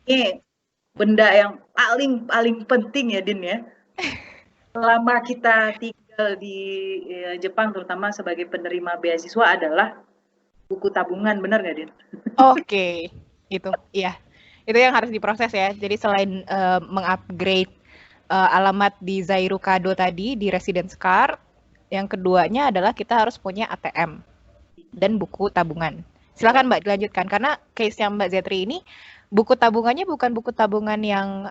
Ini benda yang paling penting ya, Din ya. Selama kita tinggal di Jepang, terutama sebagai penerima beasiswa adalah buku tabungan, benar nggak, Din? Oke, gitu. Iya. Itu yang harus diproses ya. Jadi selain mengupgrade alamat di Zairu Kado tadi di residence card, yang keduanya adalah kita harus punya ATM dan buku tabungan. Silakan Mbak dilanjutkan karena case yang Mbak Zetri ini buku tabungannya bukan buku tabungan yang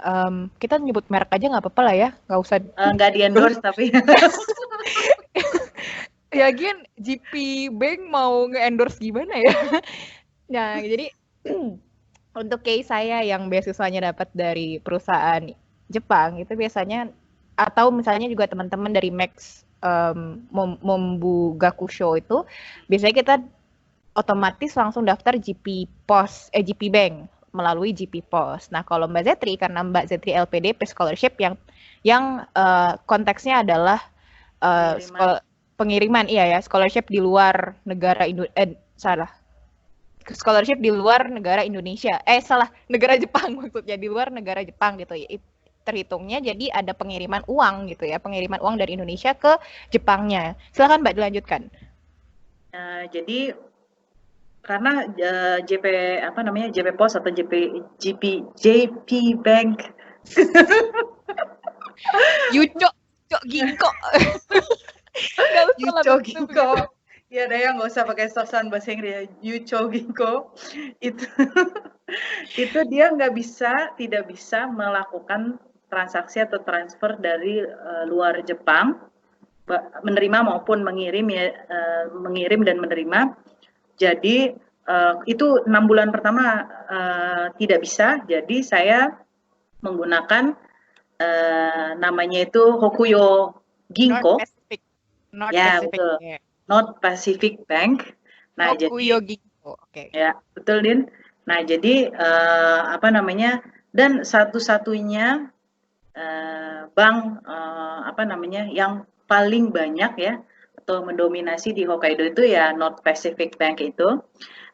kita nyebut merek aja nggak apa-apa lah ya, nggak usah. Nggak di-endorse tapi. Ya Gian, GP Bank mau nge-endorse gimana ya? Nah, jadi untuk case saya yang beasiswanya dapat dari perusahaan Jepang itu biasanya, atau misalnya juga teman-teman dari Max Mombu Gakusho itu biasanya kita otomatis langsung daftar GP Bank melalui GP Pos. Nah, kalau Mbak Zetri, karena Mbak Zetri LPDP scholarship yang konteksnya adalah pengiriman, iya ya, scholarship di luar negara scholarship di luar negara Indonesia. Negara Jepang maksudnya, di luar negara Jepang gitu ya. Terhitungnya jadi ada pengiriman uang gitu ya, pengiriman uang dari Indonesia ke Jepangnya. Silakan Mbak dilanjutkan. Jadi karena JP Pos atau JP Bank Yuco Ginko. Gak usah lah Yucho Ginko. Ya ada yang nggak usah pakai sosan bahasa Inggris ya. Yucho Ginko itu dia tidak bisa melakukan transaksi atau transfer dari luar Jepang, menerima maupun mengirim ya, mengirim dan menerima. Jadi itu 6 bulan pertama tidak bisa. Jadi saya menggunakan namanya itu Hokuyo Ginko. North Ya, Pacific. betul. Yeah. North Pacific Bank. Nah, Hokuyo jadi Ginko. Oke. ya, betul Din. Nah, jadi dan satu-satunya bank yang paling banyak ya atau mendominasi di Hokkaido itu ya North Pacific Bank itu.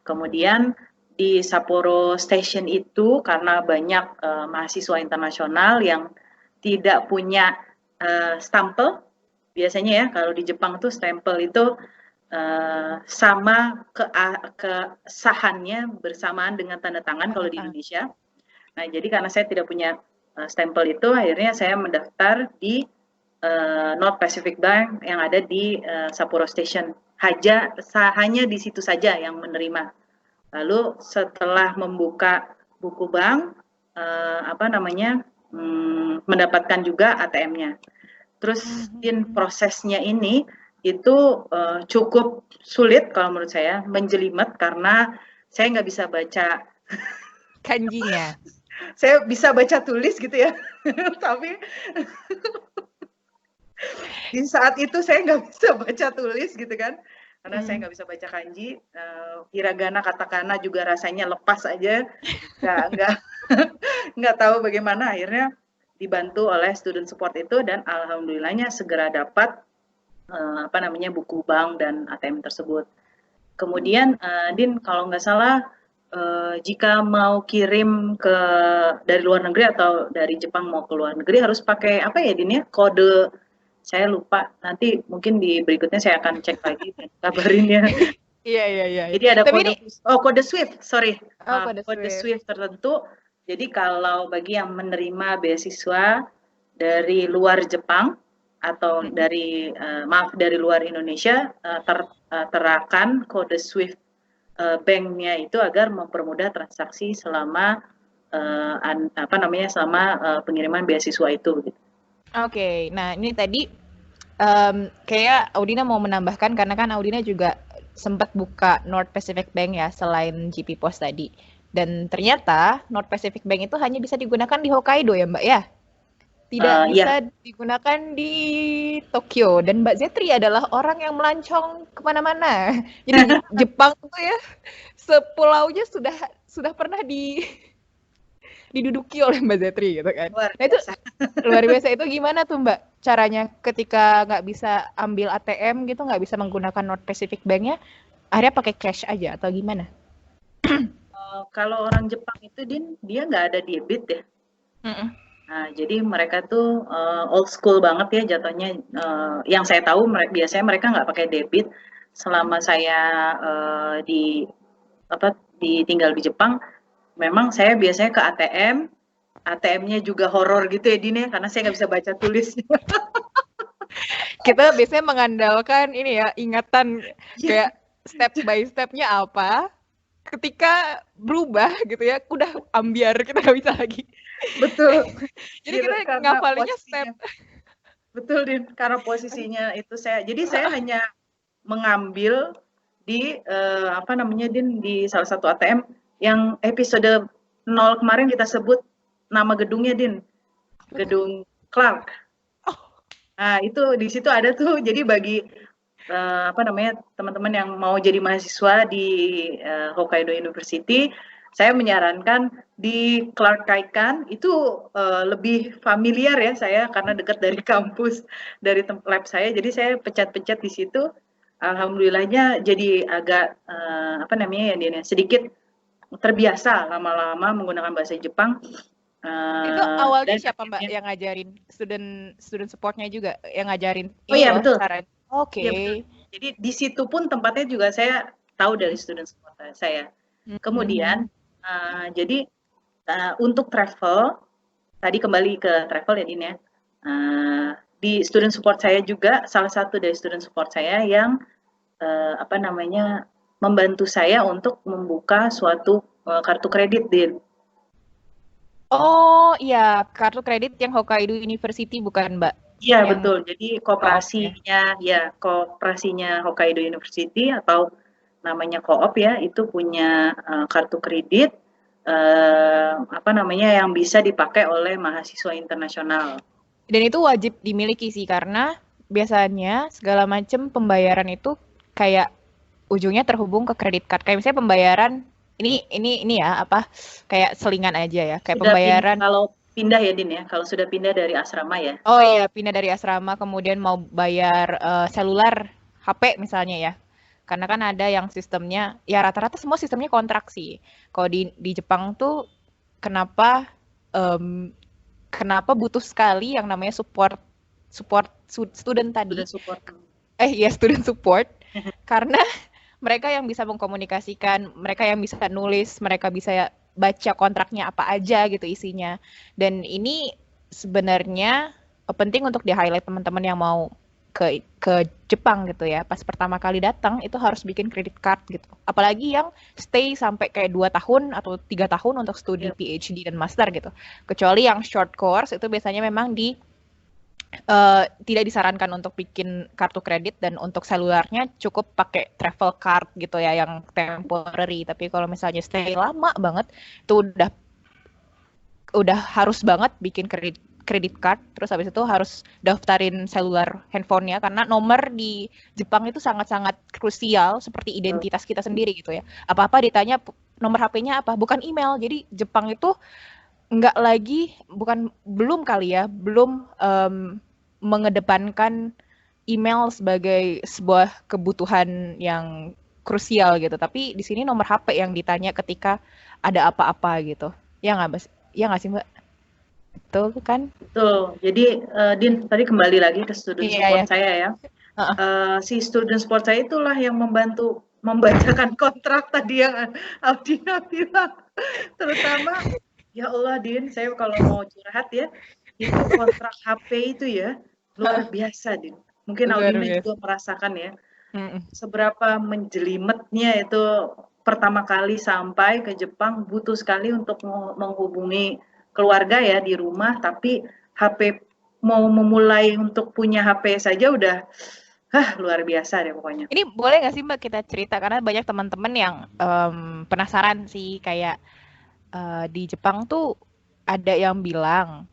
Kemudian di Sapporo Station itu karena banyak mahasiswa internasional yang tidak punya stempel, biasanya ya kalau di Jepang tuh stempel itu sama kesahannya bersamaan dengan tanda tangan kalau di Indonesia. Nah, jadi karena saya tidak punya stempel itu, akhirnya saya mendaftar di North Pacific Bank yang ada di Sapporo Station. Hanya di situ saja yang menerima. Lalu setelah membuka buku bank, mendapatkan juga ATM-nya. Terus prosesnya ini itu cukup sulit kalau menurut saya, menjelimet karena saya nggak bisa baca kanjinya. Saya bisa baca tulis gitu ya, tapi di saat itu saya nggak bisa baca tulis gitu kan, karena saya nggak bisa baca kanji, hiragana, katakana juga rasanya lepas aja, nggak tahu bagaimana. Akhirnya dibantu oleh student support itu dan alhamdulillahnya segera dapat buku bank dan ATM tersebut. Kemudian Din, kalau nggak salah jika mau kirim dari luar negeri atau dari Jepang mau ke luar negeri harus pakai apa ya Din ya, kode, saya lupa, nanti mungkin di berikutnya saya akan cek lagi dan kabarin ya. Iya. Jadi ada Tapi kode SWIFT, kode SWIFT tertentu. Jadi kalau bagi yang menerima beasiswa dari luar Jepang atau dari luar Indonesia, terakan kode SWIFT banknya itu agar mempermudah transaksi selama pengiriman beasiswa itu. Oke, nah ini tadi kayak Audina mau menambahkan karena kan Audina juga sempat buka North Pacific Bank ya selain GP Pos tadi. Dan ternyata North Pacific Bank itu hanya bisa digunakan di Hokkaido ya Mbak ya? Tidak bisa digunakan di Tokyo. Dan Mbak Zetri adalah orang yang melancong kemana-mana. Jadi Jepang tuh ya sepulaunya sudah pernah diduduki oleh Mbak Zetri gitu kan. Nah itu luar biasa. Itu gimana tuh Mbak caranya ketika nggak bisa ambil ATM gitu, nggak bisa menggunakan North Pacific Bank-nya, akhirnya pakai cash aja atau gimana? Kalau orang Jepang itu dia nggak ada debit ya. Mm-mm. Nah, jadi mereka tuh old school banget ya jatuhnya. Yang saya tahu biasanya mereka nggak pakai debit. Selama saya di apa tinggal di Jepang, memang saya biasanya ke ATM. ATM-nya juga horor gitu ya Din ya, karena saya nggak bisa baca tulisnya. Kita biasanya mengandalkan ini ya, ingatan Iya, kayak step by step-nya apa. Ketika berubah gitu ya, udah ambiar, kita nggak bisa lagi. betul. Jadi kita Karena ngafalinnya step. posisinya, betul Din, karena posisinya itu jadi saya hanya mengambil di apa namanya Din, di salah satu ATM yang episode 0 kemarin kita sebut nama gedungnya Din, gedung Clark. Nah, itu di situ ada tuh, jadi bagi apa namanya teman-teman yang mau jadi mahasiswa di Hokkaido University, saya menyarankan di Clark Kaikan itu lebih familiar ya saya karena dekat dari kampus, dari lab saya, jadi saya pencet-pencet di situ. Alhamdulillahnya jadi agak apa namanya ya Din, sedikit terbiasa lama-lama menggunakan bahasa Jepang. Itu awalnya Dan siapa Mbak akhirnya, yang ngajarin? Student supportnya juga yang ngajarin oh ini iya loh betul, cara. Oke. iya betul. Jadi di situ pun tempatnya juga saya tahu dari student support saya. Kemudian jadi untuk travel, tadi kembali ke travel ya Din ya. Di student support saya juga salah satu dari student support saya yang apa namanya membantu saya untuk membuka suatu kartu kredit Din. Oh iya, kartu kredit yang Hokkaido University bukan Mbak? Iya Yang betul. Jadi kooperasinya Hokkaido University atau namanya co-op ya, itu punya kartu kredit apa namanya yang bisa dipakai oleh mahasiswa internasional. Dan itu wajib dimiliki sih karena biasanya segala macam pembayaran itu kayak ujungnya terhubung ke kredit card. Kayak misalnya pembayaran ini ya apa kayak selingan aja ya, kayak pembayaran. Kalau pindah ya Din ya, kalau sudah pindah dari asrama ya. Oh iya, pindah dari asrama kemudian mau bayar selular HP misalnya ya. Karena kan ada yang sistemnya ya rata-rata semua sistemnya kontrak sih. Kalau di Jepang tuh kenapa kenapa butuh sekali yang namanya support student tadi. Sudah support. Student support. Karena mereka yang bisa mengkomunikasikan, mereka yang bisa nulis, mereka bisa baca kontraknya apa aja gitu isinya. Dan ini sebenarnya penting untuk di-highlight teman-teman yang mau ke Jepang gitu ya. Pas pertama kali datang itu harus bikin credit card gitu. Apalagi yang stay sampai kayak 2 tahun atau 3 tahun untuk studi PhD dan master gitu. Kecuali yang short course itu biasanya memang tidak disarankan untuk bikin kartu kredit dan untuk selularnya cukup pakai travel card gitu ya yang temporary. Tapi kalau misalnya stay lama banget itu udah harus banget bikin kredit card. Terus habis itu harus daftarin selular handphonenya karena nomor di Jepang itu sangat-sangat krusial seperti identitas kita sendiri gitu ya. Apa-apa ditanya nomor HP-nya apa, bukan email. Jadi Jepang itu belum mengedepankan email sebagai sebuah kebutuhan yang krusial gitu. Tapi di sini nomor HP yang ditanya ketika ada apa-apa gitu. Ya nggak sih Mbak? Betul kan? Betul. Jadi Din tadi kembali lagi ke student support saya ya. Si student support saya itulah yang membantu membacakan kontrak tadi yang Aldina bilang. Terutama ya Allah Din, saya kalau mau curhat ya, itu kontrak HP itu ya luar biasa Din. Mungkin Aldina juga merasakan ya. Seberapa menjelimetnya itu pertama kali sampai ke Jepang, butuh sekali untuk menghubungi keluarga ya di rumah, tapi HP mau memulai untuk punya HP saja udah luar biasa deh pokoknya. Ini boleh nggak sih Mbak kita cerita karena banyak teman-teman yang penasaran sih kayak di Jepang tuh ada yang bilang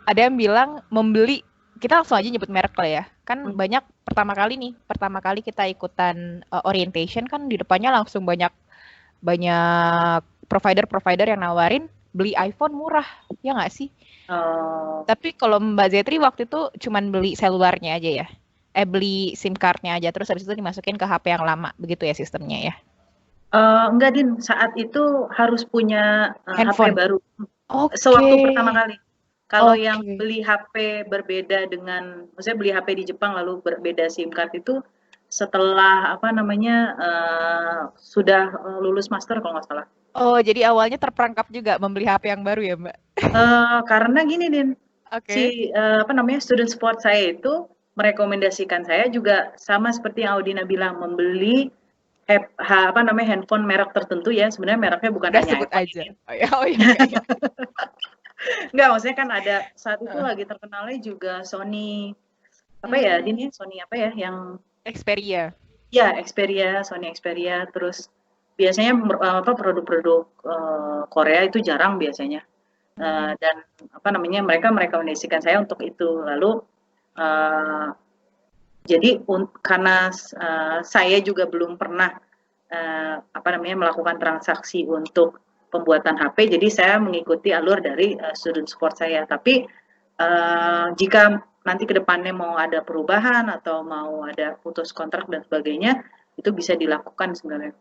ada yang bilang membeli, kita langsung aja nyebut merek lah ya, kan banyak pertama kali kita ikutan orientation kan di depannya langsung banyak provider yang nawarin beli iPhone murah, ya nggak sih? Tapi kalau Mbak Zetri waktu itu cuman beli selularnya aja ya? beli SIM card-nya aja, terus habis itu dimasukin ke HP yang lama, begitu ya sistemnya ya? Enggak, Din, saat itu harus punya HP Handphone? baru. Oke. Sewaktu pertama kali. Kalau yang Oke. beli HP berbeda dengan, maksudnya beli HP di Jepang lalu berbeda SIM card itu setelah apa namanya sudah lulus master kalau nggak salah. Oh, jadi awalnya terperangkap juga membeli HP yang baru ya, Mbak? Karena gini, Din, Oke. si apa namanya student support saya itu merekomendasikan saya juga sama seperti yang Audina bilang membeli apa namanya handphone merek tertentu ya, sebenarnya mereknya bukan Udah hanya sebut iPhone aja. ini. Oh ya, oh ya, ya, ya. Enggak, maksudnya kan ada saat itu Heeh. lagi terkenalnya juga Sony apa ya, Din Hmm, ya, Sony apa ya yang Xperia. ya Xperia, Sony Xperia, terus biasanya apa produk-produk Korea itu jarang biasanya. Hmm. Dan apa namanya mereka merekomendasikan saya untuk itu. Lalu uh, jadi karena saya juga belum pernah apa namanya melakukan transaksi untuk pembuatan HP, jadi saya mengikuti alur dari student support saya. Tapi jika nanti ke depannya mau ada perubahan atau mau ada putus kontrak dan sebagainya, itu bisa dilakukan sebenarnya.